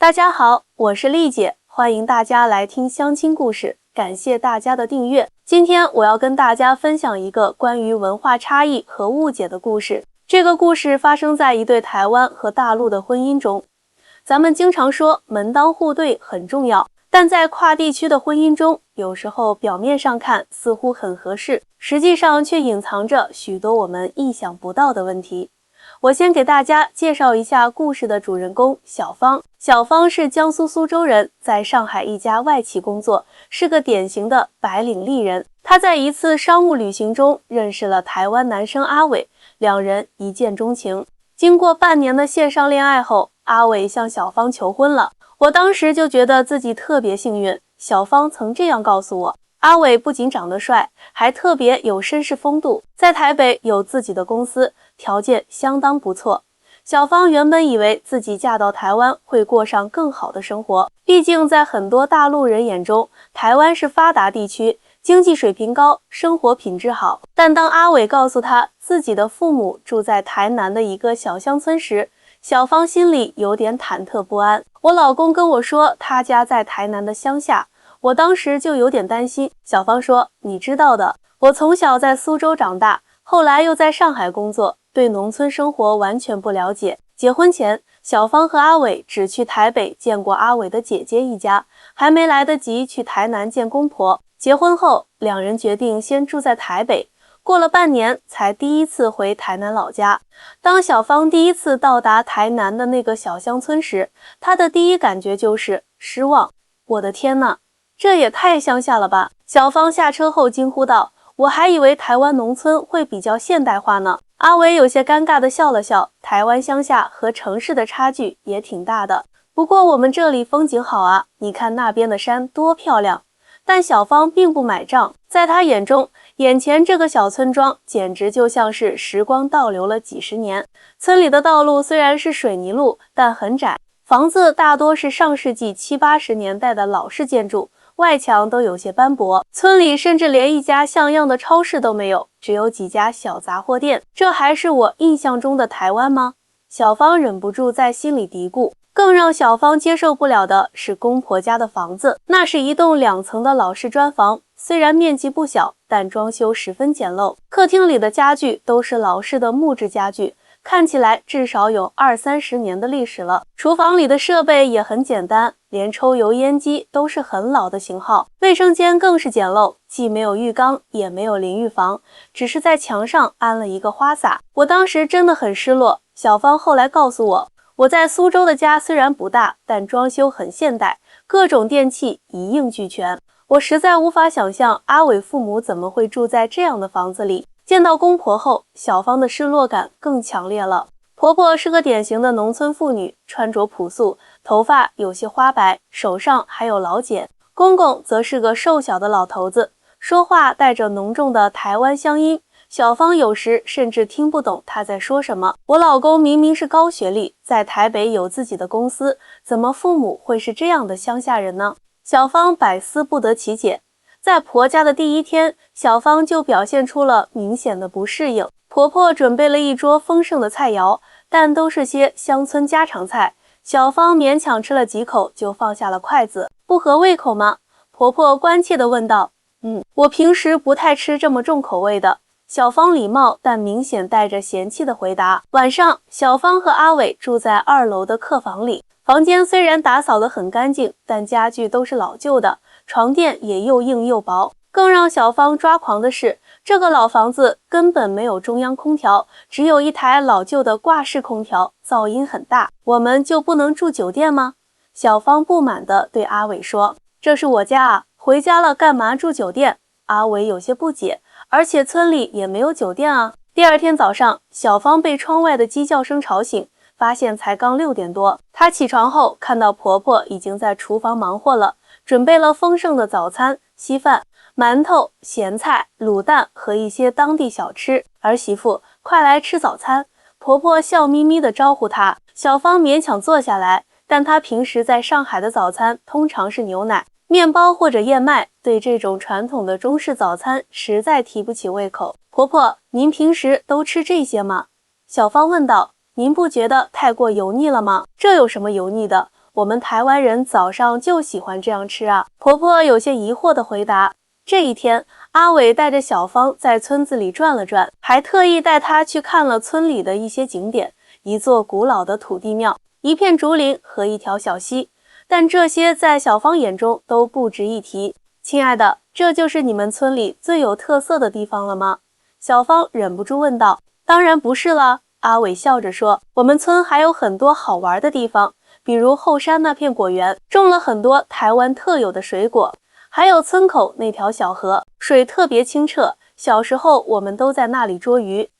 大家好，我是丽姐，欢迎大家来听相亲故事，感谢大家的订阅。今天我要跟大家分享一个关于文化差异和误解的故事。这个故事发生在一对台湾和大陆的婚姻中。咱们经常说门当户对很重要，但在跨地区的婚姻中，有时候表面上看似乎很合适，实际上却隐藏着许多我们意想不到的问题。我先给大家介绍一下故事的主人公小芳。小芳是江苏苏州人，在上海一家外企工作，是个典型的白领丽人。她在一次商务旅行中认识了台湾男生阿伟，两人一见钟情。经过半年的线上恋爱后，阿伟向小芳求婚了。我当时就觉得自己特别幸运。小芳曾这样告诉我，阿伟不仅长得帅，还特别有绅士风度，在台北有自己的公司，条件相当不错。小芳原本以为自己嫁到台湾会过上更好的生活，毕竟在很多大陆人眼中，台湾是发达地区，经济水平高，生活品质好。但当阿伟告诉她自己的父母住在台南的一个小乡村时，小芳心里有点忐忑不安。我老公跟我说他家在台南的乡下，我当时就有点担心。小芳说，你知道的，我从小在苏州长大，后来又在上海工作，对农村生活完全不了解。结婚前，小芳和阿伟只去台北见过阿伟的姐姐一家，还没来得及去台南见公婆。结婚后，两人决定先住在台北，过了半年才第一次回台南老家。当小芳第一次到达台南的那个小乡村时，她的第一感觉就是失望。我的天哪，这也太乡下了吧！小芳下车后惊呼道，我还以为台湾农村会比较现代化呢。阿伟有些尴尬地笑了笑，台湾乡下和城市的差距也挺大的，不过我们这里风景好啊，你看那边的山多漂亮。但小芳并不买账，在她眼中，眼前这个小村庄简直就像是时光倒流了几十年。村里的道路虽然是水泥路，但很窄，房子大多是上世纪70、80年代的老式建筑，外墙都有些斑驳。村里甚至连一家像样的超市都没有，只有几家小杂货店。这还是我印象中的台湾吗？小芳忍不住在心里嘀咕。更让小芳接受不了的是公婆家的房子，那是一栋2层的老式砖房，虽然面积不小，但装修十分简陋。客厅里的家具都是老式的木质家具，看起来至少有20、30年的历史了。厨房里的设备也很简单，连抽油烟机都是很老的型号。卫生间更是简陋，既没有浴缸，也没有淋浴房，只是在墙上安了一个花洒。我当时真的很失落。小芳后来告诉我在苏州的家虽然不大，但装修很现代，各种电器一应俱全。我实在无法想象阿伟父母怎么会住在这样的房子里。见到公婆后，小芳的失落感更强烈了。婆婆是个典型的农村妇女，穿着朴素，头发有些花白，手上还有老茧。公公则是个瘦小的老头子，说话带着浓重的台湾乡音。小芳有时甚至听不懂他在说什么。我老公明明是高学历，在台北有自己的公司，怎么父母会是这样的乡下人呢？小芳百思不得其解。在婆家的第一天，小芳就表现出了明显的不适应。婆婆准备了一桌丰盛的菜肴，但都是些乡村家常菜。小芳勉强吃了几口就放下了筷子。不合胃口吗？婆婆关切地问道。我平时不太吃这么重口味的。小芳礼貌但明显带着嫌弃的回答。晚上，小芳和阿伟住在2楼的客房里。房间虽然打扫得很干净，但家具都是老旧的，床垫也又硬又薄。更让小芳抓狂的是，这个老房子根本没有中央空调，只有一台老旧的挂式空调，噪音很大。我们就不能住酒店吗？小芳不满地对阿伟说。这是我家啊，回家了干嘛住酒店？阿伟有些不解。而且村里也没有酒店啊。第二天早上，小芳被窗外的鸡叫声吵醒，发现才刚6点多。她起床后看到婆婆已经在厨房忙活了，准备了丰盛的早餐，稀饭、馒头、咸菜、卤蛋和一些当地小吃。儿媳妇，快来吃早餐。婆婆笑眯眯地招呼她。小芳勉强坐下来，但她平时在上海的早餐通常是牛奶、面包或者燕麦，对这种传统的中式早餐实在提不起胃口。婆婆，您平时都吃这些吗？小芳问道。您不觉得太过油腻了吗？这有什么油腻的？我们台湾人早上就喜欢这样吃啊。婆婆有些疑惑地回答。这一天，阿伟带着小芳在村子里转了转，还特意带她去看了村里的一些景点，一座古老的土地庙，一片竹林和一条小溪。但这些在小芳眼中都不值一提。亲爱的，这就是你们村里最有特色的地方了吗？小芳忍不住问道。当然不是了，阿伟笑着说，我们村还有很多好玩的地方，比如后山那片果园，种了很多台湾特有的水果，还有村口那条小河，水特别清澈，小时候我们都在那里捉鱼。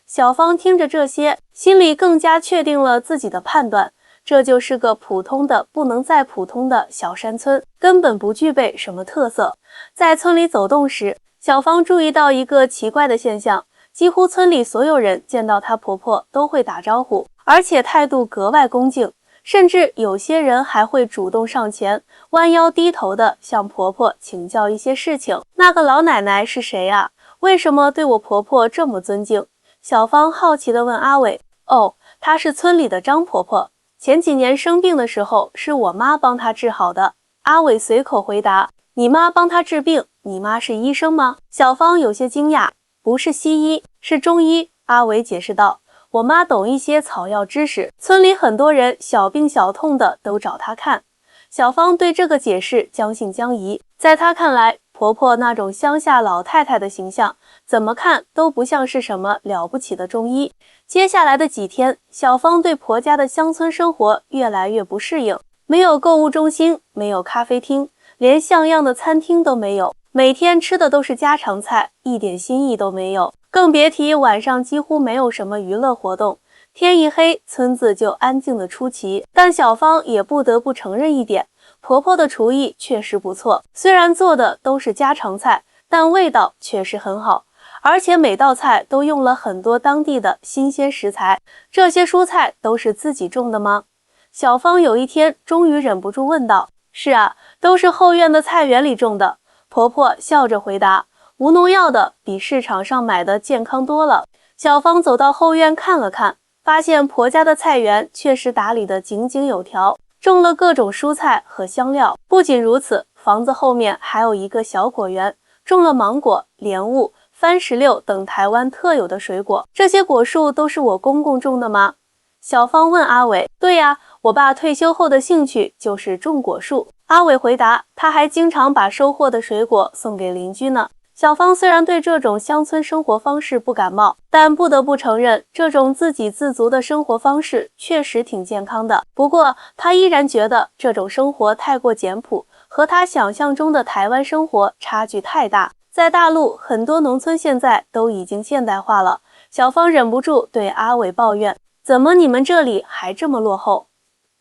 小芳听着这些，心里更加确定了自己的判断，这就是个普通的不能再普通的小山村，根本不具备什么特色。在村里走动时，小芳注意到一个奇怪的现象，几乎村里所有人见到她婆婆都会打招呼，而且态度格外恭敬，甚至有些人还会主动上前，弯腰低头地向婆婆请教一些事情。那个老奶奶是谁啊？为什么对我婆婆这么尊敬？小芳好奇地问阿伟。哦，她是村里的张婆婆，前几年生病的时候是我妈帮她治好的。阿伟随口回答。你妈帮她治病？你妈是医生吗？小芳有些惊讶。不是西医，是中医，阿伟解释道。我妈懂一些草药知识，村里很多人小病小痛的都找她看。小芳对这个解释将信将疑，在她看来，婆婆那种乡下老太太的形象，怎么看都不像是什么了不起的中医。接下来的几天，小芳对婆家的乡村生活越来越不适应，没有购物中心，没有咖啡厅，连像样的餐厅都没有。每天吃的都是家常菜，一点新意都没有，更别提晚上几乎没有什么娱乐活动。天一黑，村子就安静的出奇。但小芳也不得不承认一点，婆婆的厨艺确实不错，虽然做的都是家常菜，但味道确实很好，而且每道菜都用了很多当地的新鲜食材。这些蔬菜都是自己种的吗？小芳有一天终于忍不住问道。是啊，都是后院的菜园里种的。婆婆笑着回答，无农药的比市场上买的健康多了。小芳走到后院看了看，发现婆家的菜园确实打理得井井有条，种了各种蔬菜和香料。不仅如此，房子后面还有一个小果园，种了芒果、莲雾、番石榴等台湾特有的水果。这些果树都是我公公种的吗？小芳问阿伟。对呀，我爸退休后的兴趣就是种果树。阿伟回答，他还经常把收获的水果送给邻居呢。小芳虽然对这种乡村生活方式不感冒，但不得不承认，这种自给自足的生活方式确实挺健康的。不过，她依然觉得这种生活太过简朴，和她想象中的台湾生活差距太大。在大陆，很多农村现在都已经现代化了。小芳忍不住对阿伟抱怨，怎么你们这里还这么落后？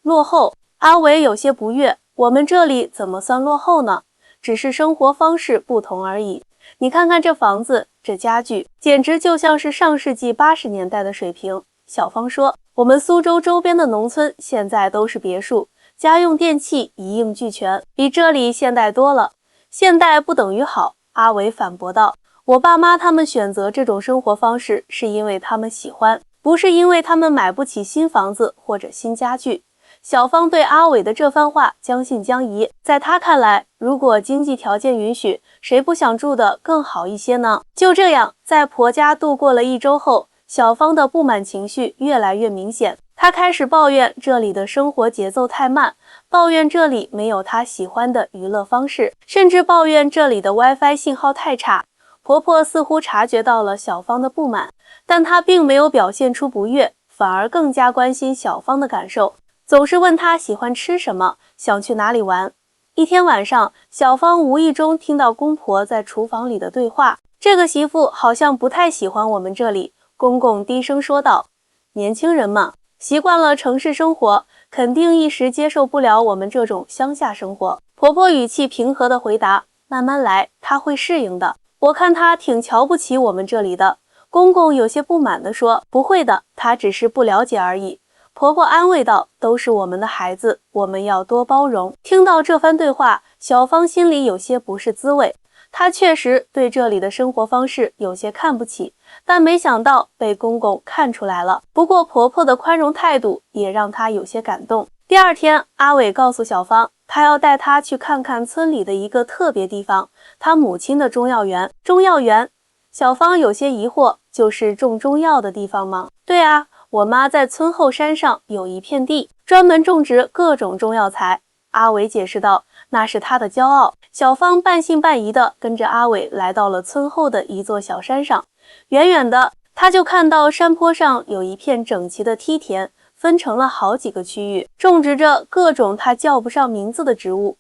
落后？阿伟有些不悦，我们这里怎么算落后呢？只是生活方式不同而已。你看看这房子，这家具，简直就像是上世纪80年代的水平。小芳说，我们苏州周边的农村现在都是别墅，家用电器一应俱全，比这里现代多了。现代不等于好，阿伟反驳道。我爸妈他们选择这种生活方式，是因为他们喜欢，不是因为他们买不起新房子或者新家具。小芳对阿伟的这番话将信将疑，在她看来，如果经济条件允许，谁不想住得更好一些呢？就这样，在婆家度过了1周后，小芳的不满情绪越来越明显。她开始抱怨这里的生活节奏太慢，抱怨这里没有她喜欢的娱乐方式，甚至抱怨这里的 WiFi 信号太差。婆婆似乎察觉到了小芳的不满，但她并没有表现出不悦，反而更加关心小芳的感受。总是问她喜欢吃什么，想去哪里玩。一天晚上，小芳无意中听到公婆在厨房里的对话。这个媳妇好像不太喜欢我们这里，公公低声说道。年轻人嘛，习惯了城市生活，肯定一时接受不了我们这种乡下生活。婆婆语气平和地回答，慢慢来，她会适应的。我看她挺瞧不起我们这里的。公公有些不满地说，不会的，她只是不了解而已。婆婆安慰道，都是我们的孩子，我们要多包容。听到这番对话，小芳心里有些不是滋味。她确实对这里的生活方式有些看不起，但没想到被公公看出来了。不过婆婆的宽容态度也让她有些感动。第二天，阿伟告诉小芳，他要带她去看看村里的一个特别地方，他母亲的中药园。中药园？小芳有些疑惑，就是种中药的地方吗？对啊，我妈在村后山上有一片地，专门种植各种中药材。阿伟解释道，那是他的骄傲。小芳半信半疑地跟着阿伟来到了村后的一座小山上，远远的他就看到山坡上有一片整齐的梯田，分成了好几个区域，种植着各种他叫不上名字的植物。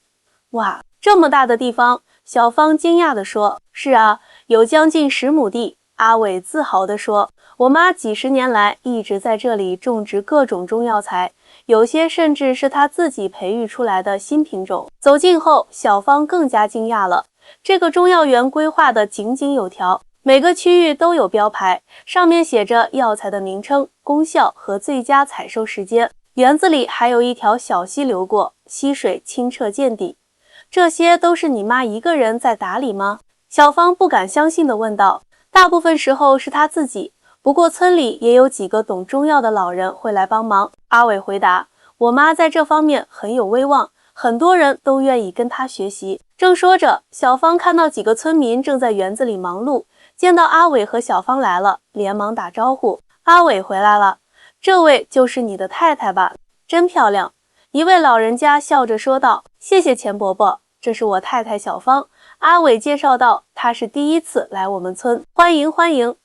哇，这么大的地方！小芳惊讶地说，是啊，有将近10亩地。阿伟自豪地说，我妈几十年来一直在这里种植各种中药材，有些甚至是她自己培育出来的新品种。走近后，小芳更加惊讶了，这个中药园规划得井井有条，每个区域都有标牌，上面写着药材的名称、功效和最佳采收时间。园子里还有一条小溪流过，溪水清澈见底。这些都是你妈一个人在打理吗？小芳不敢相信地问道。大部分时候是她自己，不过村里也有几个懂中药的老人会来帮忙。阿伟回答，我妈在这方面很有威望，很多人都愿意跟她学习。正说着，小芳看到几个村民正在园子里忙碌，见到阿伟和小芳来了，连忙打招呼，阿伟回来了，这位就是你的太太吧？真漂亮。一位老人家笑着说道，谢谢钱伯伯，这是我太太小芳。阿伟介绍道，她是第一次来我们村，欢迎欢迎。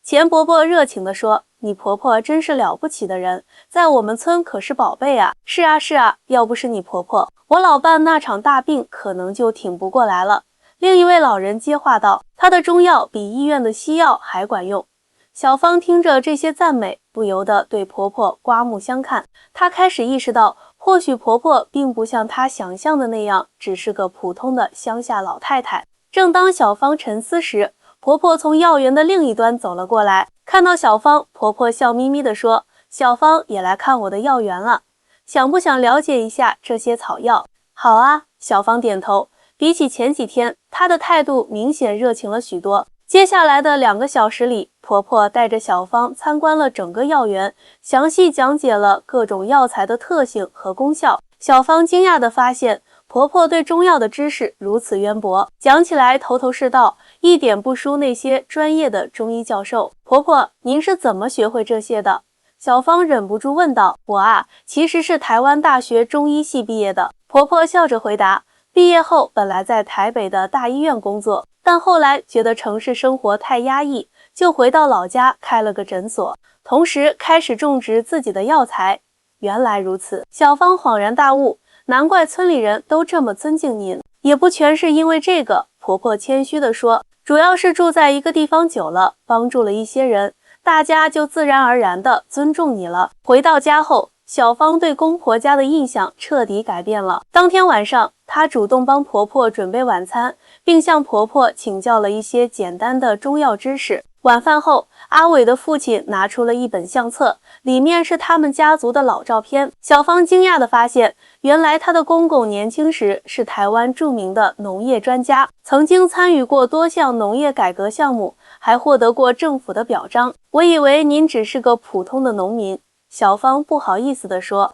钱伯伯热情地说，你婆婆真是了不起的人，在我们村可是宝贝啊。是啊是啊，要不是你婆婆，我老伴那场大病可能就挺不过来了。另一位老人接话道，她的中药比医院的西药还管用。小芳听着这些赞美，不由得对婆婆刮目相看。她开始意识到，或许婆婆并不像她想象的那样，只是个普通的乡下老太太。正当小芳沉思时，婆婆从药园的另一端走了过来，看到小芳，婆婆笑眯眯地说，小芳也来看我的药园了，想不想了解一下这些草药？好啊，小芳点头。比起前几天，她的态度明显热情了许多。接下来的2个小时里，婆婆带着小芳参观了整个药园，详细讲解了各种药材的特性和功效。小芳惊讶地发现，婆婆对中药的知识如此渊博，讲起来头头是道，一点不输那些专业的中医教授。婆婆，您是怎么学会这些的？小芳忍不住问道。我啊，其实是台湾大学中医系毕业的。婆婆笑着回答，毕业后本来在台北的大医院工作，但后来觉得城市生活太压抑，就回到老家开了个诊所，同时开始种植自己的药材。原来如此，小芳恍然大悟，难怪村里人都这么尊敬您。也不全是因为这个，婆婆谦虚地说，主要是住在一个地方久了，帮助了一些人，大家就自然而然地尊重你了。回到家后，小芳对公婆家的印象彻底改变了。当天晚上，她主动帮婆婆准备晚餐，并向婆婆请教了一些简单的中药知识。晚饭后，阿伟的父亲拿出了一本相册，里面是他们家族的老照片。小芳惊讶地发现，原来她的公公年轻时是台湾著名的农业专家，曾经参与过多项农业改革项目，还获得过政府的表彰。我以为您只是个普通的农民。小芳不好意思地说，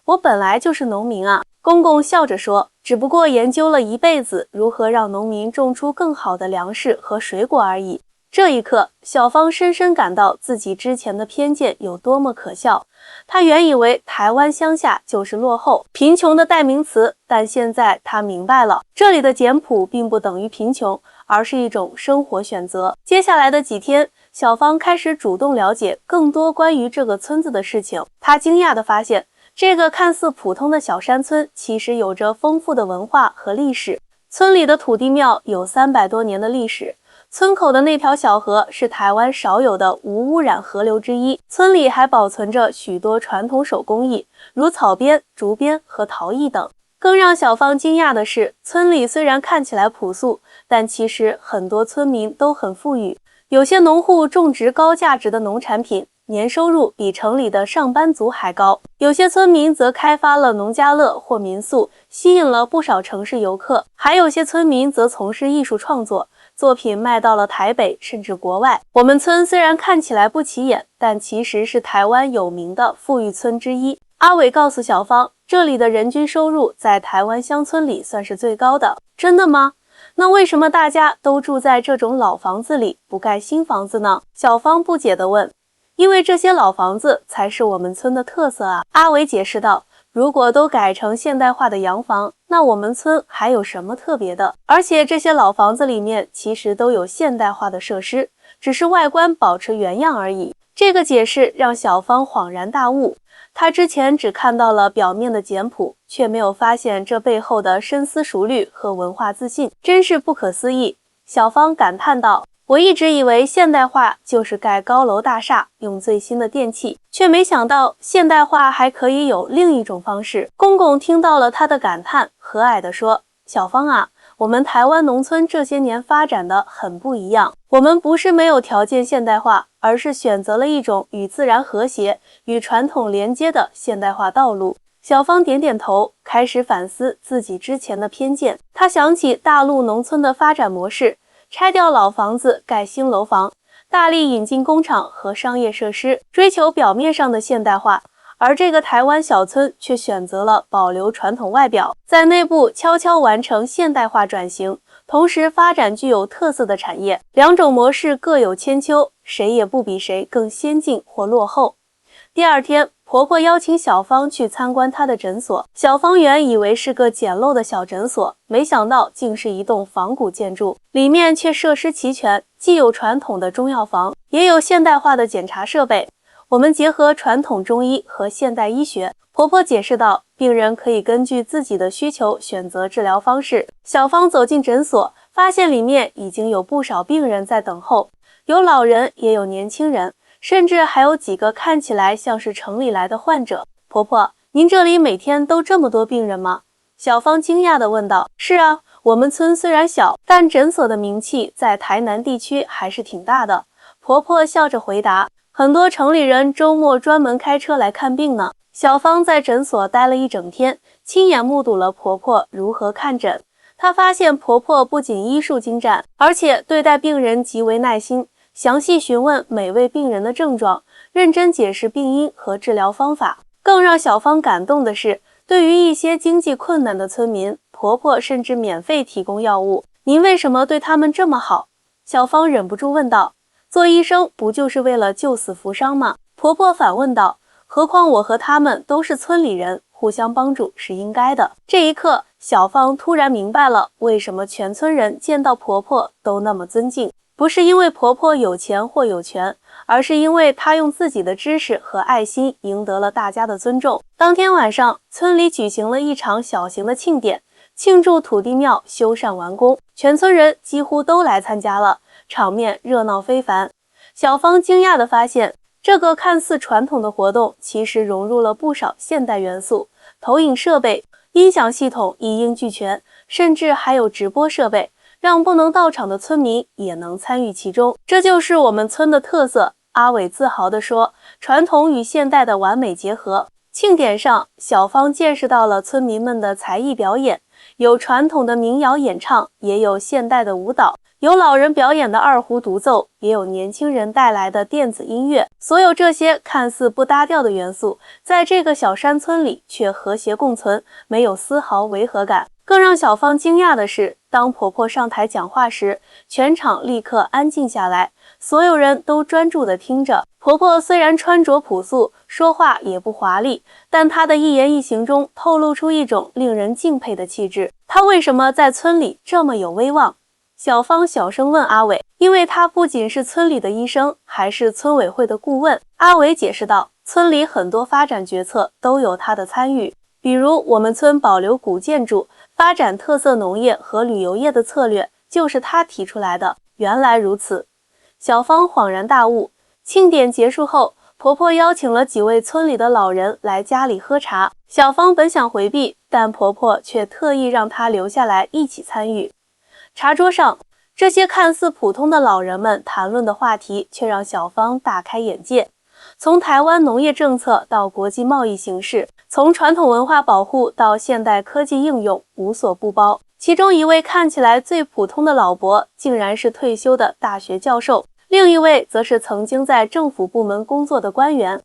我本来就是农民啊。公公笑着说，只不过研究了一辈子如何让农民种出更好的粮食和水果而已。这一刻，小芳深深感到自己之前的偏见有多么可笑。她原以为台湾乡下就是落后、贫穷的代名词，但现在她明白了，这里的简朴并不等于贫穷，而是一种生活选择。接下来的几天，小芳开始主动了解更多关于这个村子的事情。她惊讶地发现，这个看似普通的小山村其实有着丰富的文化和历史。村里的土地庙有300多年的历史，村口的那条小河是台湾少有的无污染河流之一。村里还保存着许多传统手工艺，如草编、竹编和陶艺等。更让小芳惊讶的是，村里虽然看起来朴素，但其实很多村民都很富裕。有些农户种植高价值的农产品，年收入比城里的上班族还高。有些村民则开发了农家乐或民宿，吸引了不少城市游客。还有些村民则从事艺术创作，作品卖到了台北甚至国外。我们村虽然看起来不起眼，但其实是台湾有名的富裕村之一。阿伟告诉小芳，这里的人均收入在台湾乡村里算是最高的。真的吗？那为什么大家都住在这种老房子里，不盖新房子呢？小芳不解地问。因为这些老房子才是我们村的特色啊。阿伟解释道，如果都改成现代化的洋房，那我们村还有什么特别的？而且这些老房子里面其实都有现代化的设施，只是外观保持原样而已。这个解释让小芳恍然大悟，她之前只看到了表面的简朴，却没有发现这背后的深思熟虑和文化自信，真是不可思议。小芳感叹道，我一直以为现代化就是盖高楼大厦，用最新的电器，却没想到现代化还可以有另一种方式。公公听到了他的感叹，和蔼地说，小芳啊，我们台湾农村这些年发展的很不一样，我们不是没有条件现代化，而是选择了一种与自然和谐、与传统连接的现代化道路。小芳点点头，开始反思自己之前的偏见。她想起大陆农村的发展模式，拆掉老房子盖新楼房，大力引进工厂和商业设施，追求表面上的现代化。而这个台湾小村却选择了保留传统外表，在内部悄悄完成现代化转型，同时发展具有特色的产业。两种模式各有千秋，谁也不比谁更先进或落后。第二天，婆婆邀请小芳去参观她的诊所。小芳原以为是个简陋的小诊所，没想到竟是一栋仿古建筑，里面却设施齐全，既有传统的中药房，也有现代化的检查设备。我们结合传统中医和现代医学，婆婆解释道，病人可以根据自己的需求选择治疗方式。小芳走进诊所，发现里面已经有不少病人在等候，有老人，也有年轻人，甚至还有几个看起来像是城里来的患者。婆婆，您这里每天都这么多病人吗？小芳惊讶地问道。是啊，我们村虽然小，但诊所的名气在台南地区还是挺大的。婆婆笑着回答，很多城里人周末专门开车来看病呢。小芳在诊所待了一整天，亲眼目睹了婆婆如何看诊。她发现婆婆不仅医术精湛，而且对待病人极为耐心，详细询问每位病人的症状，认真解释病因和治疗方法。更让小芳感动的是，对于一些经济困难的村民，婆婆甚至免费提供药物。您为什么对他们这么好？小芳忍不住问道。做医生不就是为了救死扶伤吗？婆婆反问道。何况我和他们都是村里人，互相帮助是应该的。这一刻，小芳突然明白了为什么全村人见到婆婆都那么尊敬。不是因为婆婆有钱或有权，而是因为她用自己的知识和爱心赢得了大家的尊重。当天晚上，村里举行了一场小型的庆典，庆祝土地庙修缮完工，全村人几乎都来参加了，场面热闹非凡。小芳惊讶地发现，这个看似传统的活动其实融入了不少现代元素，投影设备、音响系统一应俱全，甚至还有直播设备，让不能到场的村民也能参与其中。这就是我们村的特色，阿伟自豪地说，传统与现代的完美结合。庆典上，小芳见识到了村民们的才艺表演，有传统的民谣演唱，也有现代的舞蹈，有老人表演的二胡独奏，也有年轻人带来的电子音乐。所有这些看似不搭调的元素，在这个小山村里却和谐共存，没有丝毫违和感。更让小芳惊讶的是，当婆婆上台讲话时，全场立刻安静下来，所有人都专注地听着。婆婆虽然穿着朴素，说话也不华丽，但她的一言一行中透露出一种令人敬佩的气质。她为什么在村里这么有威望？小芳小声问阿伟，因为他不仅是村里的医生，还是村委会的顾问。阿伟解释道，村里很多发展决策都有他的参与，比如我们村保留古建筑、发展特色农业和旅游业的策略，就是他提出来的。原来如此，小芳恍然大悟。庆典结束后，婆婆邀请了几位村里的老人来家里喝茶。小芳本想回避，但婆婆却特意让她留下来一起参与。茶桌上，这些看似普通的老人们谈论的话题，却让小芳大开眼界。从台湾农业政策到国际贸易形势，从传统文化保护到现代科技应用，无所不包。其中一位看起来最普通的老伯，竟然是退休的大学教授，另一位则是曾经在政府部门工作的官员。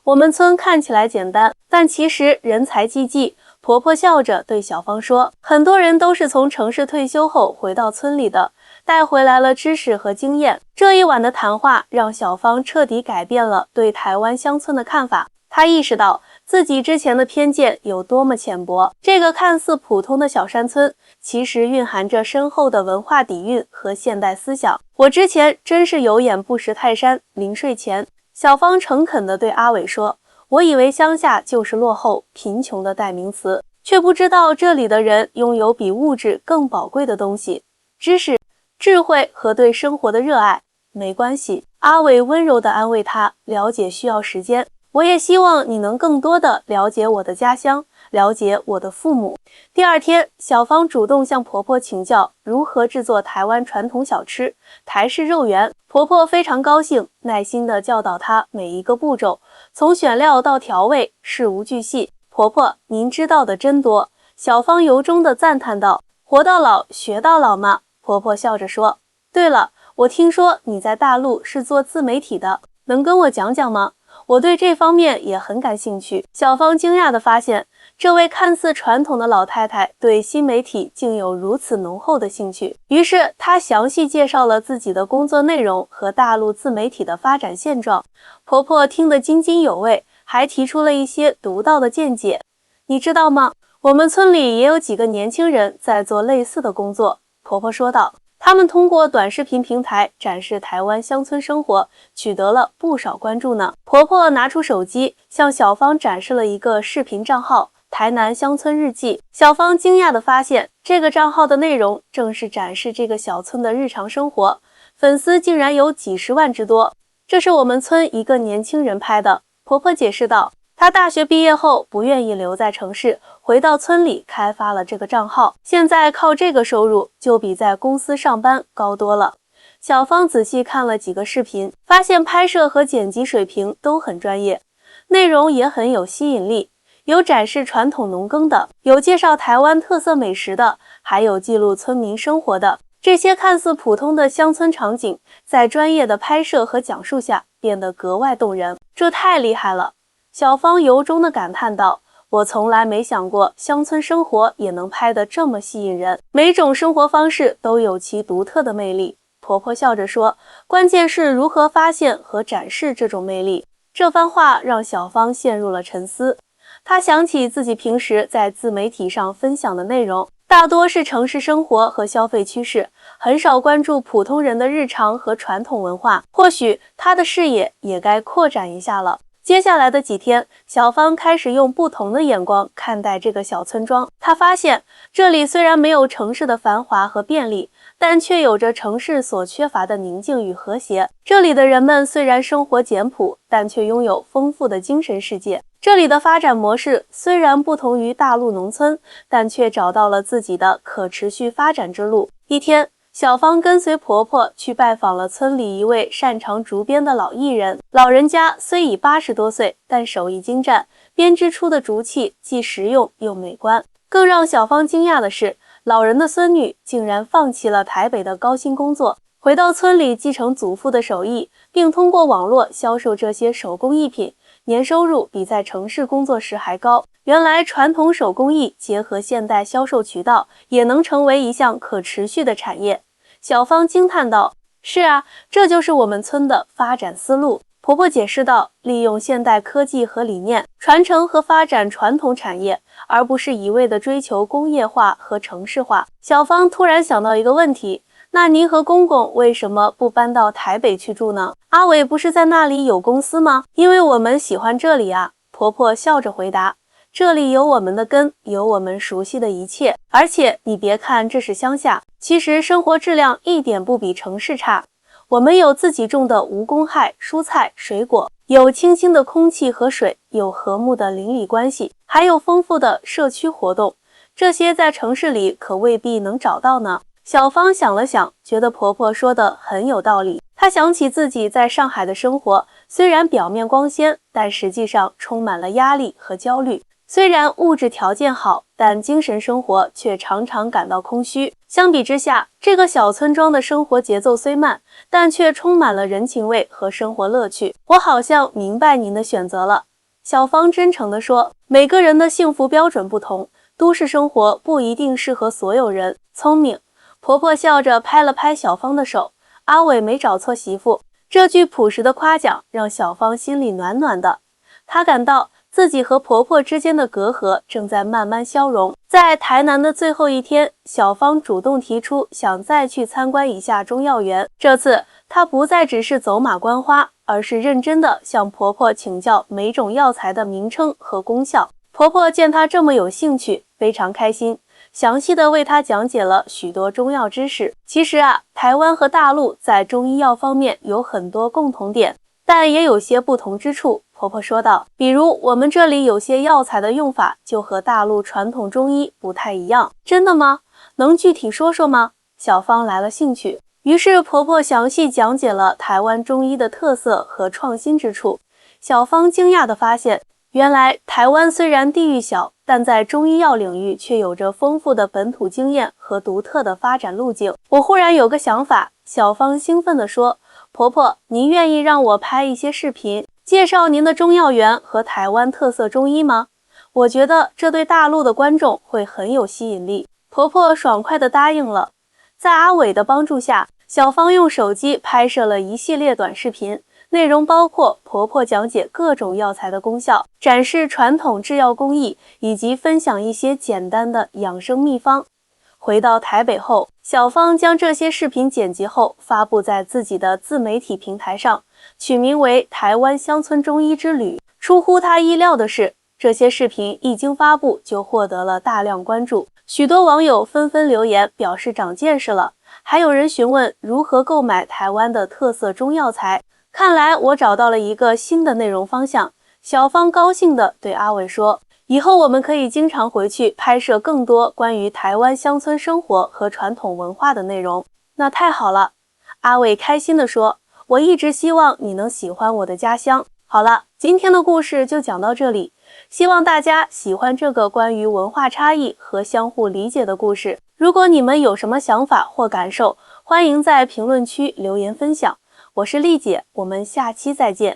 我们村看起来简单，但其实人才济济。婆婆笑着对小芳说，很多人都是从城市退休后回到村里的，带回来了知识和经验。这一晚的谈话让小芳彻底改变了对台湾乡村的看法。她意识到自己之前的偏见有多么浅薄，这个看似普通的小山村，其实蕴含着深厚的文化底蕴和现代思想。我之前真是有眼不识泰山。临睡前，小芳诚恳地对阿伟说，我以为乡下就是落后、贫穷的代名词，却不知道这里的人拥有比物质更宝贵的东西，知识、智慧和对生活的热爱。没关系，阿伟温柔地安慰她，了解需要时间。我也希望你能更多地了解我的家乡，了解我的父母。第二天，小芳主动向婆婆请教如何制作台湾传统小吃台式肉圆。婆婆非常高兴，耐心地教导她每一个步骤，从选料到调味，事无巨细。婆婆，您知道的真多。小芳由衷地赞叹道，活到老学到老嘛。婆婆笑着说，对了，我听说你在大陆是做自媒体的，能跟我讲讲吗？我对这方面也很感兴趣。小芳惊讶地发现，这位看似传统的老太太对新媒体竟有如此浓厚的兴趣。于是她详细介绍了自己的工作内容和大陆自媒体的发展现状。婆婆听得津津有味，还提出了一些独到的见解。你知道吗？我们村里也有几个年轻人在做类似的工作。婆婆说道，他们通过短视频平台展示台湾乡村生活，取得了不少关注呢。婆婆拿出手机，向小芳展示了一个视频账号“台南乡村日记”。小芳惊讶地发现，这个账号的内容正是展示这个小村的日常生活，粉丝竟然有几十万之多。这是我们村一个年轻人拍的。婆婆解释道，她大学毕业后不愿意留在城市，回到村里开发了这个账号，现在靠这个收入就比在公司上班高多了。小芳仔细看了几个视频，发现拍摄和剪辑水平都很专业，内容也很有吸引力，有展示传统农耕的，有介绍台湾特色美食的，还有记录村民生活的。这些看似普通的乡村场景，在专业的拍摄和讲述下变得格外动人，这太厉害了。小芳由衷地感叹道，我从来没想过乡村生活也能拍得这么吸引人，每种生活方式都有其独特的魅力。婆婆笑着说，关键是如何发现和展示这种魅力。这番话让小芳陷入了沉思。她想起自己平时在自媒体上分享的内容，大多是城市生活和消费趋势，很少关注普通人的日常和传统文化。或许她的视野也该扩展一下了。接下来的几天，小芳开始用不同的眼光看待这个小村庄。她发现，这里虽然没有城市的繁华和便利，但却有着城市所缺乏的宁静与和谐。这里的人们虽然生活简朴，但却拥有丰富的精神世界。这里的发展模式虽然不同于大陆农村，但却找到了自己的可持续发展之路。一天，小芳跟随婆婆去拜访了村里一位擅长竹编的老艺人。老人家虽已80多岁，但手艺精湛，编织出的竹器既实用又美观。更让小芳惊讶的是，老人的孙女竟然放弃了台北的高薪工作，回到村里继承祖父的手艺，并通过网络销售这些手工艺品，年收入比在城市工作时还高。原来传统手工艺结合现代销售渠道，也能成为一项可持续的产业。小芳惊叹道，是啊，这就是我们村的发展思路。婆婆解释道，利用现代科技和理念，传承和发展传统产业，而不是一味的追求工业化和城市化。小芳突然想到一个问题，那您和公公为什么不搬到台北去住呢？阿伟不是在那里有公司吗？因为我们喜欢这里啊。婆婆笑着回答，这里有我们的根，有我们熟悉的一切，而且你别看这是乡下，其实生活质量一点不比城市差。我们有自己种的无公害蔬菜水果，有清新的空气和水，有和睦的邻里关系，还有丰富的社区活动，这些在城市里可未必能找到呢。小芳想了想，觉得婆婆说的很有道理。她想起自己在上海的生活，虽然表面光鲜，但实际上充满了压力和焦虑。虽然物质条件好，但精神生活却常常感到空虚。相比之下，这个小村庄的生活节奏虽慢，但却充满了人情味和生活乐趣。我好像明白您的选择了。小芳真诚地说，每个人的幸福标准不同，都市生活不一定适合所有人。聪明。婆婆笑着拍了拍小芳的手，阿伟没找错媳妇。这句朴实的夸奖让小芳心里暖暖的，她感到自己和婆婆之间的隔阂正在慢慢消融。在台南的最后一天，小芳主动提出想再去参观一下中药园。这次她不再只是走马观花，而是认真地向婆婆请教每种药材的名称和功效。婆婆见她这么有兴趣，非常开心，详细地为她讲解了许多中药知识。其实台湾和大陆在中医药方面有很多共同点，但也有些不同之处。婆婆说道，比如我们这里有些药材的用法就和大陆传统中医不太一样。真的吗？能具体说说吗？小芳来了兴趣。于是婆婆详细讲解了台湾中医的特色和创新之处。小芳惊讶地发现，原来台湾虽然地域小，但在中医药领域却有着丰富的本土经验和独特的发展路径。我忽然有个想法，小芳兴奋地说，婆婆，您愿意让我拍一些视频，介绍您的中药园和台湾特色中医吗？我觉得这对大陆的观众会很有吸引力。婆婆爽快地答应了。在阿伟的帮助下，小芳用手机拍摄了一系列短视频，内容包括婆婆讲解各种药材的功效，展示传统制药工艺，以及分享一些简单的养生秘方。回到台北后，小芳将这些视频剪辑后发布在自己的自媒体平台上，取名为台湾乡村中医之旅。出乎她意料的是，这些视频一经发布就获得了大量关注，许多网友纷纷留言表示长见识了，还有人询问如何购买台湾的特色中药材。看来我找到了一个新的内容方向。小芳高兴地对阿伟说，以后我们可以经常回去拍摄更多关于台湾乡村生活和传统文化的内容。那太好了，阿伟开心地说，我一直希望你能喜欢我的家乡。好了，今天的故事就讲到这里，希望大家喜欢这个关于文化差异和相互理解的故事。如果你们有什么想法或感受，欢迎在评论区留言分享。我是丽姐，我们下期再见。